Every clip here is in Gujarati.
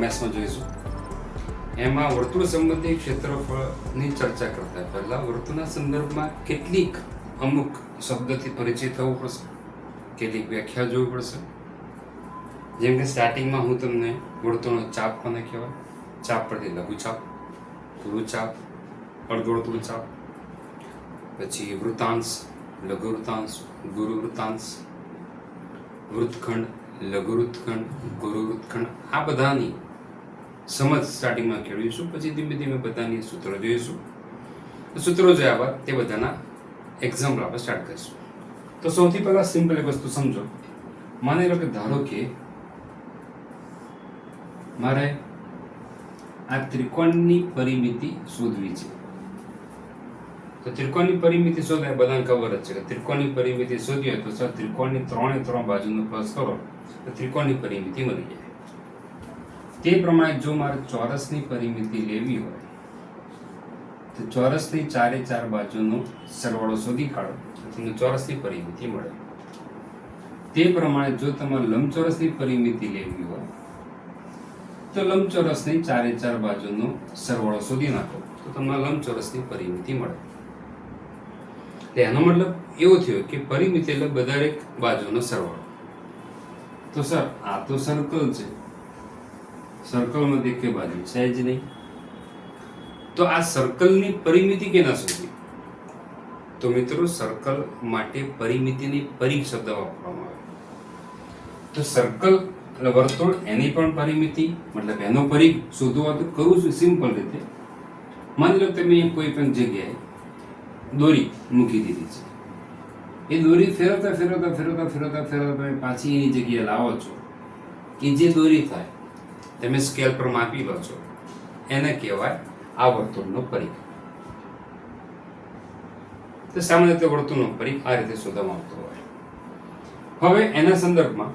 મેથ્સમાં જોઈશું. એમાં વર્તુળ સંબંધી ક્ષેત્રફળની ચર્ચા કરતા પહેલા વર્તુળના સંદર્ભમાં કેટલીક અમુક શબ્દથી પરિચિત થવું પડશે, કેટલીક વ્યાખ્યા જોવી પડશે. જેમ કે સ્ટાર્ટિંગમાં હું તમને વર્તુળનો ચાપ કોને કહેવાય, ચાપ પરથી લઘુચાપ, ગુરુચાપ, અર્ધવર્તુળ ચાપ, પછી વૃત્તાંશ, લઘુ વૃત્તાંશ, ગુરુ વૃત્તાંશ, વૃત્તખંડ, લઘુ વૃત્તખંડ, ગુરુ વૃત્તખંડ, આ બધાની સમજ સ્ટાર્ટિંગમાં કેળવીશું. પછી ધીમે ધીમે બધાની સૂત્રો જોઈશું. સૂત્રો જોયા બાદ તે બધાના એક્ઝામ્પલ આપણે સ્ટાર્ટ કરીશું. તો સૌથી પહેલા સિમ્પલ એક વસ્તુ સમજો. માની લો કે ધારો કે મારે આ ત્રિકોણની પરિમિતિ શોધવી છે. તો ત્રિકોણની પરિમિતિ શોધાય, બધાને ખબર જ છે કે ત્રિકોણની પરિમિતિ શોધવી હોય તો સર ત્રિકોણની ત્રણ બાજુનું પ્લસ કરો તો ત્રિકોણની પરિમિતિ મળી જાય. તે પ્રમાણે જો મારે ચોરસની પરિમિતિ લેવી હોય તો ચોરસની ચારે ચાર બાજુનો સરવાળો શોધી કાઢો તો તમને ચોરસની પરિમિતિ મળે. તે પ્રમાણે જો તમારે લંબચોરસની પરિમિતિ લેવી હોય તો લંબચોરસની ચારે ચાર બાજુનો સરવાળો શોધી નાખો તો તમને લંબચોરસની પરિમિતિ મળે. એનો મતલબ એવો થયો કે પરિમિતિ એટલે દરેક બાજુનો સરવાળો. તો સર આ તો સર્કલ છે, સર્કલમાં એક બાજુ છે જ નહીં, તો આ સર્કલની પરિમિતિ કેના શોધી? તો મિત્રો સર્કલ માટે પરિમિતિની પરિઘ શબ્દ વાપરવામાં આવે. તો સર્કલ એટલે વર્તુળ, એની પણ પરિમિતિ મતલબ એનો પરિઘ શોધવા તો કરું છું સિમ્પલ રીતે. માની લો તમે કોઈ પણ જગ્યાએ દોરી મૂકી દીધી છે. એ દોરી ફેરવતા ફેરવતા ફેરવતા ફેરવતા ફેરવતા પાછી એની જગ્યાએ લાવો છો. એ જે દોરી થાય તમે સ્કેલ પર માપી લો છો, એને કહેવાય આ વર્તુળનો પરિઘ. તો સામાન્ય રીતે વર્તુળનો પરિઘ આ રીતે શોધવામાં આવતો હોય. હવે એના સંદર્ભમાં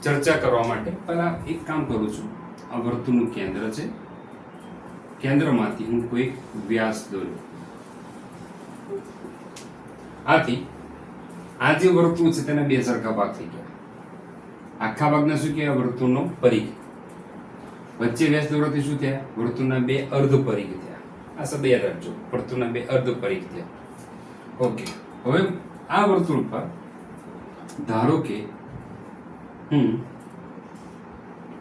ચર્ચા કરવા માટે પહેલા એક કામ કરું છું. આ વર્તુળનું કેન્દ્ર છે, કેન્દ્રમાંથી હું કોઈ વ્યાસ દોર્યો. આથી આ જે વર્તુળ છે તેના બે સરખા ભાગ થઈ ગયા. આખા ભાગના શું કહેવાય? વર્તુળનો પરિઘ. વચ્ચે વ્યાસ દોરવાથી શું થયા? વર્તુળના બે અર્ધ પરિઘ થયા. આ શબ્દ યાદ રાખજો, વર્તુળના બે અર્ધ પરિઘ થયા. ઓકે, હવે આ વર્તુળ પર ધારો કે હું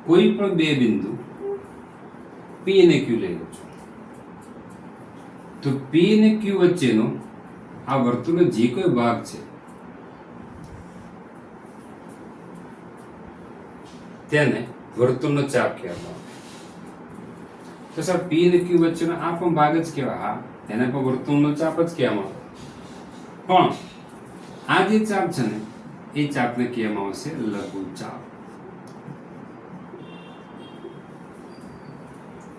કોઈ પણ બે બિંદુ P અને Q લઈ લઉં છું. તો P અને Q વચ્ચેનો આ વર્તુળનો જે કોઈ ભાગ છે તેને વર્તુળનો ચાપ કહેવામાં આવે. તો સર P અને Q વચ્ચેનો આ પણ ભાગ જ કહેવાય. હા, તેને પણ વર્તુળનો ચાપ જ કહેવામાં આવે. પણ આ જે ચાપ છે ને એ ચાપને કહેવામાં આવશે લઘુ ચાપ.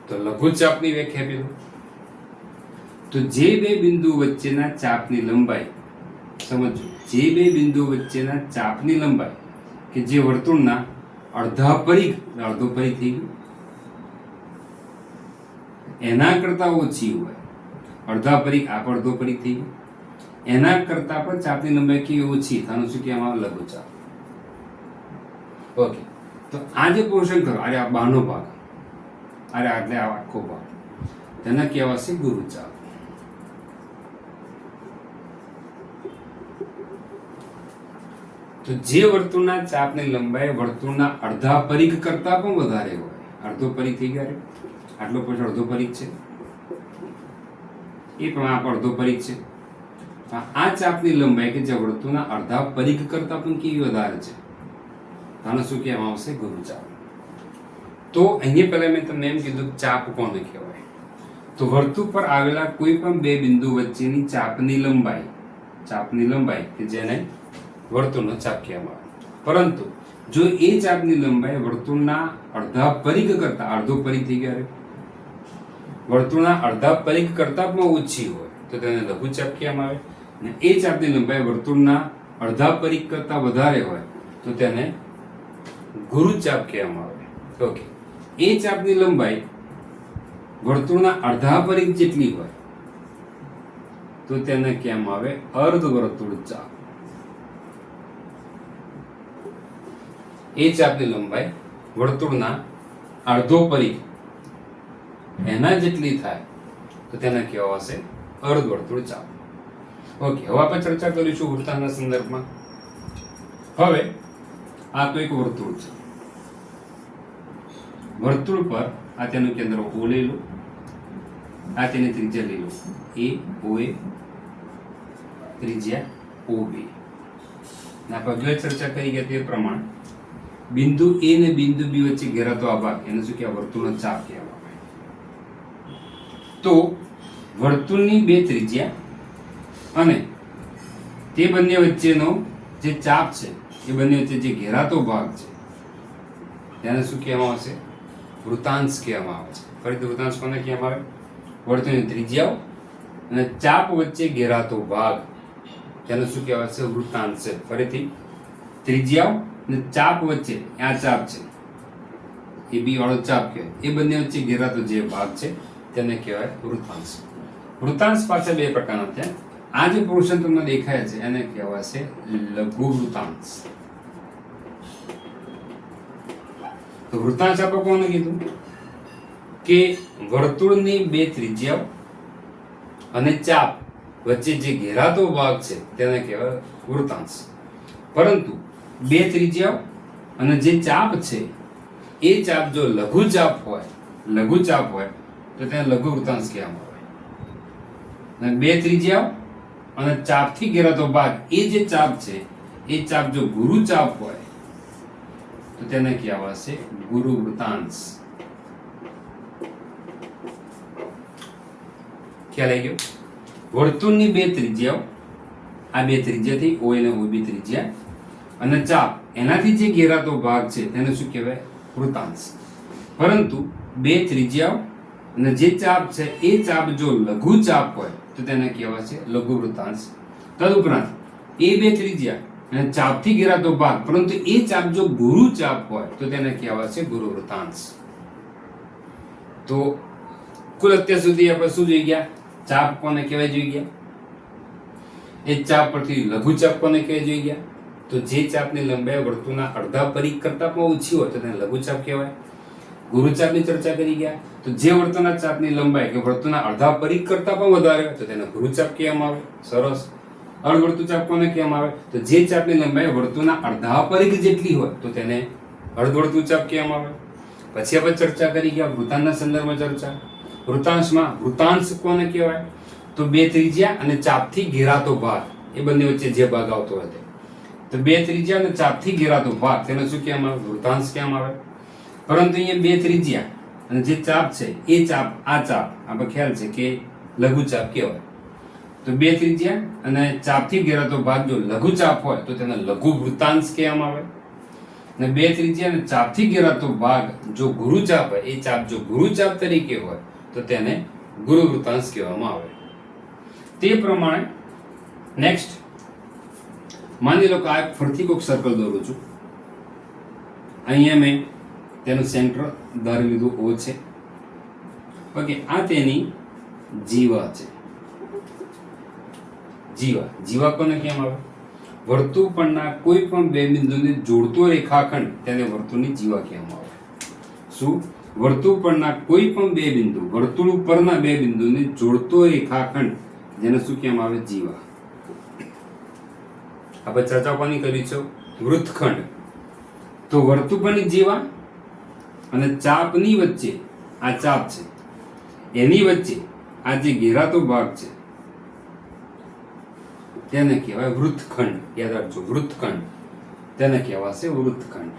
તો લઘુ ચાપની વ્યાખ્યા આપી દો. તો જે બે બિંદુ વચ્ચેના ચાપની લંબાઈ, સમજો, જે બે બિંદુ વચ્ચેના ચાપની લંબાઈ કે જે વર્તુળના અડધા પરિઘ, અડધો પરિઘ થઈ ગયું, એના કરતા ઓછી હોય. અડધા પરિઘ, આ અડધો પરિઘ થઈ ગયું, એના કરતા પણ ચાપની લંબાઈ કેવી ઓછી, આનું શું કહેવામાં આવે? લઘુ ચાપ. ઓકે, તો આ જે પોર્શન કરો, અરે આ બહારનો ભાગ, અરે એટલે આ આખો ભાગ, તેને કહેવાશે ગુરુ ચાપ. તો જે વર્તુળના ચાપની લંબાઈ વર્તુળના અડધા પરિઘ કરતા પણ વધારે હોય, અડધો પરિઘ થઈ ગયા, આટલો પછી અડધો પરિઘ છે, એ પણ આ અડધો પરિઘ છે. આ ચાપની લંબાઈ કે જે વર્તુળના અડધા પરિઘ કરતા પણ કેવી વધારે છે, આને શું કહેવામાં આવશે? ગુરુ ચાપ. તો અહીંયા પહેલા મેં તમને એમ કીધું ચાપ કોને કહેવાય? તો વર્તુળ પર આવેલા કોઈ પણ બે બિંદુ વચ્ચેની ચાપની લંબાઈ કે જેને વર્તુળનો ચાપ કહેવામાં આવે. પરંતુ જો એ ચાપની લંબાઈ વર્તુળના અડધા પરિઘ કરતા, અડધો પરિઘ થઈ ગયા, વર્તુળના અડધા પરિઘ કરતા પણ ઓછી હોય તો તેને લઘુ ચાપ કહેવામાં આવે. અને એ ચાપની લંબાઈ વર્તુળના અડધા પરિઘ કરતા વધારે હોય તો તેને ગુરુ ચાપ કહેવામાં આવે. ઓકે, એ ચાપની લંબાઈ વર્તુળના અડધા પરિઘ જેટલી હોય તો તેને કહેવામાં આવે અર્ધવર્તુળ ચાપ. એ ચાપની લંબાઈ વર્તુળના અડધો પરિઘ એના જેટલી થાય તો તેને કહેવાશે અર્ધવર્તુળ ચાપ. ઓકે, હવે આપણે ચર્ચા કરીશું વૃત્તાંતના સંદર્ભમાં. હવે આ તો એક વર્તુળ છે. વર્તુળ પર આ તેનું કેન્દ્ર O લઈ લો, આ તેની ત્રિજ્યા લઈ લો AOA, ત્રિજ્યા OB. આપણે ચર્ચા કરી ગયા તે પ્રમાણે બિંદુ A ને બિંદુ B વચ્ચે ઘેરાતો આ ભાગ એને શું કહેવાય? વર્તુળનો ચાપ કહેવાય. તો વર્તુળની બે ત્રિજ્યા અને તે બંને વચ્ચેનો જે ચાપ છે એ બંને વચ્ચે જે ઘેરાતો ભાગ છે તેને શું કહેવામાં આવશે? વૃત્તાંશ કહેવામાં આવે છે. ફરીથી વૃત્તાંશ કોને કહેવામાં આવે? વર્તુળની ત્રિજ્યાઓ અને ચાપ વચ્ચે ઘેરાતો ભાગ તેને શું કહેવાય છે? વૃત્તાંશ છે. ફરીથી ત્રિજ્યાઓ અને ચાપ વચ્ચે, આ ચાપ છે એ બી વાળો ચાપ કહેવાય, એ બંને વચ્ચે ઘેરાતો જે ભાગ છે તેને કહેવાય વૃત્તાંશ. વૃત્તાંશ પાછળ બે પ્રકારના છે. આ જે પોર્શન તમને દેખાય છે એને કહેવાય છે લઘુ વૃત્તાંશ. તો વૃત્તાંશ આપણે કોને કીધું કે વર્તુળની બે ત્રિજ્યાઓ અને ચાપ વચ્ચે જે ઘેરાતો ભાગ છે તેને કહેવાય વૃત્તાંશ. પરંતુ બે ત્રિજ્યાઓ અને જે ચાપ છે એ ચાપ જો લઘુ ચાપ હોય તો તેને લઘુ વૃત્તાંશ કહેવામાં આવે. અને બે ત્રિજ્યાઓ અને ચાપથી ઘેરાતો ભાગ એ જે ચાપ છે એ ચાપ જો ગુરુ ચાપ હોય તો તેને કહેવાશે ગુરુ વૃત્તાંશ. ખ્યાલ આવી ગયો? વર્તુળની બે ત્રિજ્યાઓ, આ બે ત્રિજ્યાથી O અને OB ત્રિજ્યા અને ચાપ એનાથી જે ઘેરાતો ભાગ છે તેને શું કહેવાય? વૃત્તાંશ. પરંતુ બે ત્રિજ્યાઓ અને જે ચાપ છે એ ચાપ જો લઘુ ચાપ હોય તો તેને કહેવાશે લઘુ વૃત્તાંશ. તદુપરાંત એ બે ત્રિજ્યા અને ચાપથી ઘેરાતો ભાગ પરંતુ એ ચાપ જો ગુરુ ચાપ હોય તો તેને કહેવાશે ગુરુ વૃત્તાંશ. તો કુલ અત્યાર સુધી આપણે શું જોઈ ગયા? ચાપ કોને કહેવાય જોઈ ગયા? એ ચાપ પરથી લઘુ ચાપ કોને કહેવાય જોઈ ગયા? તો જે ચાપની લંબાઈ વર્તુળના અડધા પરિઘ કરતાં પણ ઓછી હોય તો તેને લઘુ ચાપ કહેવાય. ગુરુ ચાપની ચર્ચા કરી ગયા. તો જે વર્તુળના ચાપની લંબાઈ કે વર્તુળના અડધા પરિઘ કરતાં પણ વધારે હોય તો તેને ગુરુ ચાપ કહેવામાં આવે. સરસ. અર્ધવર્તુળ ચાપ કોને કહેવામાં આવે? તો જે ચાપની લંબાઈ વર્તુળના અડધા પરિઘ જેટલી હોય તો તેને અર્ધવર્તુળ ચાપ કહેવામાં આવે. પછી આપણે ચર્ચા કરી ગયા વૃત્તાંતના સંદર્ભમાં ચર્ચા. વૃત્તાંશમાં વૃત્તાંશ કોને કહેવાય? તો બે ત્રિજ્યા અને ચાપથી ઘેરાતો ભાગ એ બંને વચ્ચે જે ભાગ આવતો હોય તે. તો બે ત્રિજ્યા અને ચાપથી ઘેરાતો ભાગ તેને શું કહેવામાં આવે? વૃત્તાંશ કહેવામાં આવે. પરંતુ અહીંયા બે ત્રિજ્યા અને જે ચાપ છે એ ચાપ, આ ચાપ આપણે ખ્યાલ છે કે લઘુ ચાપ કહેવાય. તો બે ત્રિજ્યા અને ચાપથી ઘેરાતો ભાગ જો લઘુ ચાપ હોય તો તેને લઘુ વૃત્તાંશ કહેવામાં આવે. અને બે ત્રિજ્યા અને ચાપથી ઘેરાતો ભાગ જો ગુરુ ચાપ હોય, એ ચાપ જો ગુરુ ચાપ તરીકે હોય તો તેને ગુરુ વૃત્તાંશ કહેવામાં આવે. તે પ્રમાણે નેક્સ્ટ માની લો કે આ ફરતી કોઈક સર્કલ દોરું છું. અહીંયા મેં તેનું સેન્ટર ધારી લીધું O છે. ઓકે, આ તેની જીવા છે. જીવા કોને કેમ આવે? વર્તુળ પરના કોઈ પણ બે બિંદુને જોડતો રેખાખંડ તેને વર્તુળની જીવા કહેવામાં આવે. શું? વર્તુળ પરના કોઈ પણ બે બિંદુ, વર્તુળ પરના બે બિંદુને જોડતો રેખાખંડ જેને શું કહેવામાં આવે? જીવા. આપણે ચર્ચા કોની કરી છે? વૃત્તખંડ. તો વર્તુળ પરની જીવા અને ચાપની વચ્ચે, આ ચાપ છે એની વચ્ચે આ જે ઘેરાતો ભાગ છે તેને કહેવાય વૃત્તખંડ. યાદ રાખજો, વૃત્તખંડ. તેને કહેવાશે વૃત્તખંડ.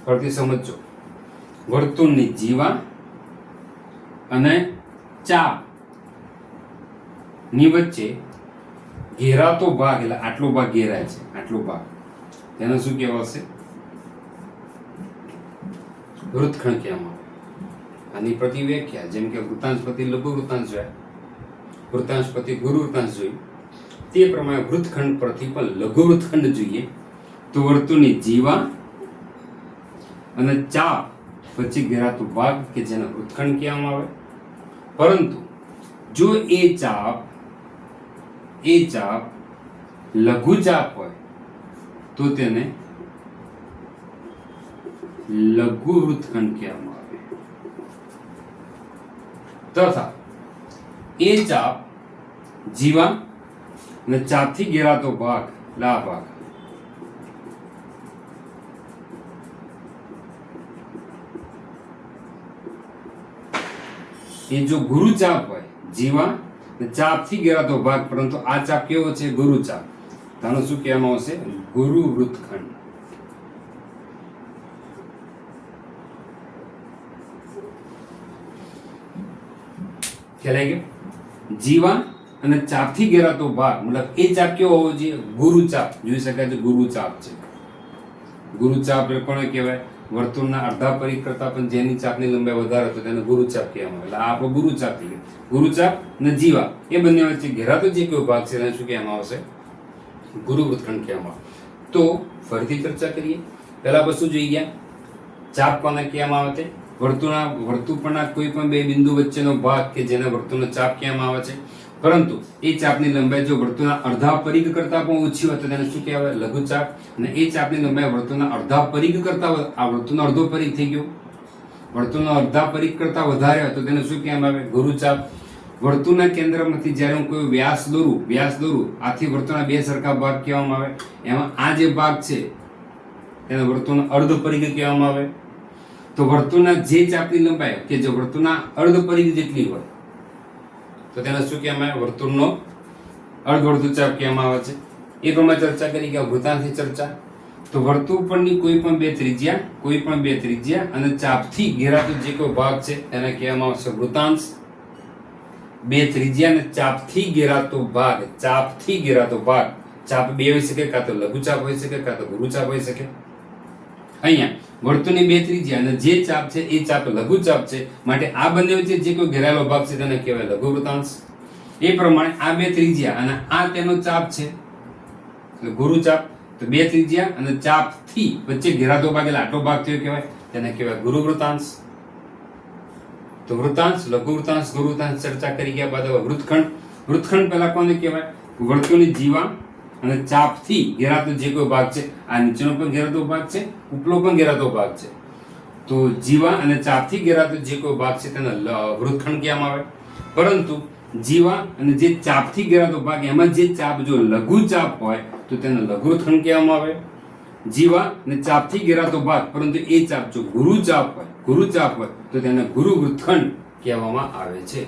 ફરીથી સમજો. વર્તુળની જીવા અને ચાપ ની વચ્ચે ઘેરાતો ભાગ, એટલે આટલો ભાગ ઘેરાય છે, આટલો ભાગ, તેને શું કહેવાશે? વૃત્તખંડ કહેવામાં આવે. આની પ્રતિ વ્યાખ્યા જેમ કે વૃત્તાંશ પ્રતિ લઘુ વૃત્તાંશ જોયા, વૃત્તાંશ પ્રતિ ગુરુ વૃત્તાંશ જોયું, તે પ્રમાણે વૃત્તખંડ પરથી પણ લઘુ વૃત્તખંડ જોઈએ તો વર્તુળની જીવા અને ચાપ વચ્ચે ઘેરાતો ભાગ કે જેને વૃત્તખંડ કહેવામાં આવે. પરંતુ જો એ ચાપ લઘુ ચાપ હોય તો તેને લઘુ વૃત્તખંડ કહેવામાં આવે. તથા એ ચાપ જીવા અને ચાપથી ઘેરાતો ભાગ લા ભાગ એ જો ગુરુ ચાપ હોય, જીવા અને ચાપથી ઘેરાતો ભાગ, પરંતુ આ ચાપ કેવો છે? ગુરુ ચાપ. તો આનું શું કહેવામાં આવશે? ગુરુ વૃત્તખંડ. ખ્યાલ આવી ગયો? જીવા અને ચાપથી ઘેરાતો ભાગ, મતલબ એ ચાપ કેવો હોવો જોઈએ? ગુરુ ચાપ. જોઈ શકાય છે ગુરુ ચાપ છે. ગુરુ ચાપ એટલે કોને કહેવાય? વર્તુળના અડધા પરિઘ કરતા પણ જેની ચાપની લંબાઈ વધારે તો તેને ગુરુ ચાપ કહેવામાં આવે. એટલે આ આપણો ગુરુ ચાપ થઈ ગયો. ગુરુ ચાપ અને જીવા એ બંને વચ્ચે ઘેરાતો જે કોઈ ભાગ છે તેને શું કહેવામાં આવશે? ગુરુ વૃત્તખંડ કહેવામાં આવે. તો ફરીથી ચર્ચા કરીએ. પહેલા વસ્તુ જોઈ ગયા, ચાપ કોને કહેવામાં આવે છે? વર્તુળ પરના કોઈ પણ બે બિંદુ વચ્ચેનો ભાગ કે જેને વર્તુળનો ચાપ કહેવામાં આવે છે. પરંતુ એ ચાપની લંબાઈ જો વર્તુળના અડધા પરિઘ કરતા પણ ઓછી હોય તો તેને શું કહેવાય? લઘુ ચાપ. અને એ ચાપની લંબાઈ વર્તુળના અડધા પરિઘ કરતા, આ વર્તુળનો અડધો પરિઘ થઈ ગયો, વર્તુળનો અડધા પરિઘ કરતા વધારે હોય તો તેને શું કહેવામાં આવે? ગુરુ ચાપ. વર્તુળના કેન્દ્રમાંથી જ્યારે હું કોઈ વ્યાસ દોરું, આથી વર્તુળના બે સરખા ભાગ કહેવામાં આવે. એમાં આ જે ભાગ છે તેને વર્તુળનો અર્ધ પરિઘ કહેવામાં આવે. તો વર્તુળના જે ચાપની લંબાઈ કે જે વર્તુળના અર્ધ પરિઘ જેટલી હોય તો તેને શું કહેવામાં આવે? વર્તુળનો અર્ધવર્તુ ચાપ કહેવામાં આવે છે. એ પ્રમાણે ચર્ચા કરી કે વૃત્તાંશની ચર્ચા. તો વર્તુળ પરની કોઈ પણ બે ત્રિજ્યા અને ચાપથી ઘેરાતો જે કોઈ ભાગ છે તેને કહેવામાં આવશે વૃત્તાંશ. બે ત્રિજ્યા અને ચાપથી ઘેરાતો ભાગ, ચાપ બે હોઈ શકે, કાં તો લઘુ ચાપ હોઈ શકે, કાં તો ગુરુ ચાપ હોઈ શકે. અહીંયા વર્તુળની બે ત્રિજ્યા અને જે ચાપ છે એ ચાપ લઘુ ચાપ છે, માટે આ બંને વચ્ચે જે કોઈ ઘેરાયેલો ભાગ છે તેને કહેવાય લઘુ વૃત્તાંશ. એ પ્રમાણે આ બે ત્રિજ્યા અને આ તેનો ચાપ છે એટલે ગુરુ ચાપ. તો બે ત્રિજ્યા અને ચાપથી વચ્ચે ઘેરાતો ભાગ એટલે આટલો ભાગ થયો કહેવાય, તેને કહેવાય ગુરુ વૃત્તાંશ. તો વૃત્તાંશ, લઘુ વૃત્તાંશ, ગુરુ વૃત્તાંશ ચર્ચા કરી ગયા બાદ હવે વૃત્તખંડ પહેલા કોને કહેવાય? વર્તુળની જીવા અને ચાપથી ઘેરાતો જે કોઈ ભાગ છે, આ નીચેનો પણ ઘેરાતો ભાગ છે, ઉપલો પણ ઘેરાતો ભાગ છે. તો જીવા અને ચાપથી ઘેરાતો જે કોઈ ભાગ છે તેને વૃત્તખંડ કહેવામાં આવે. પરંતુ જીવા અને જે ચાપથી ઘેરાતો ભાગ, એમાં જે ચાપ જો લઘુ ચાપ હોય તો તેને લઘુ વૃત્તખંડ કહેવામાં આવે. જીવા અને ચાપથી ઘેરાતો ભાગ, પરંતુ એ ચાપ જો ગુરુ ચાપ હોય તો તેને ગુરુ વૃત્તખંડ કહેવામાં આવે છે.